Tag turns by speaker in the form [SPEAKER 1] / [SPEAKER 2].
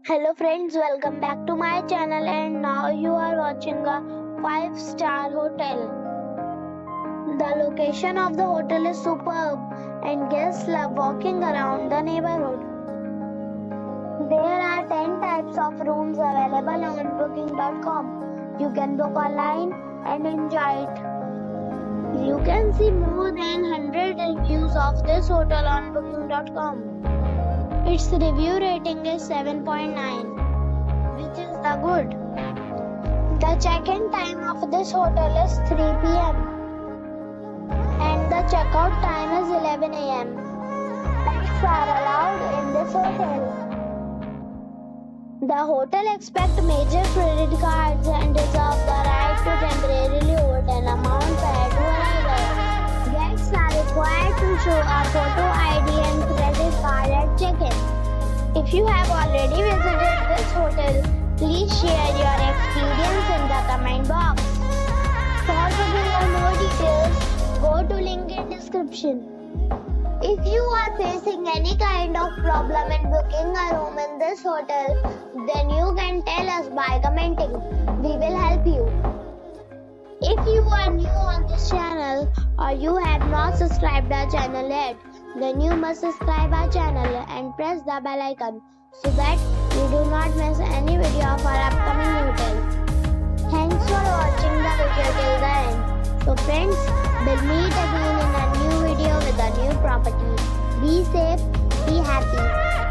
[SPEAKER 1] Hello friends, welcome back to my channel and now you are watching a 5-star hotel. The location of the hotel is superb and guests love walking around the neighborhood. There are 10 types of rooms available on booking.com. You can book online and enjoy it. You can see more than 100 reviews of this hotel on booking.com. Its review rating is 7.9, which is the good. The check-in time of this hotel is 3 p.m. and the checkout time is 11 a.m. Pets are allowed in this hotel. The hotel accepts major credit cards and reserves the right to temporarily hold an amount prior to arrival. Guests are required to show a photo ID and credit card at check-in. If you have already visited this hotel, please share your experience in the comment box. For booking or more details, go to link in description. If you are facing any kind of problem in booking a room in this hotel, then you can tell us by commenting. We will help you. If you are new on this channel or you have not subscribed our channel yet, then you must subscribe our channel and press the bell icon so that you do not miss any video of our upcoming hotel. Thanks for watching the video till the end. So friends, we'll meet again in a new video with a new property. Be safe, be happy.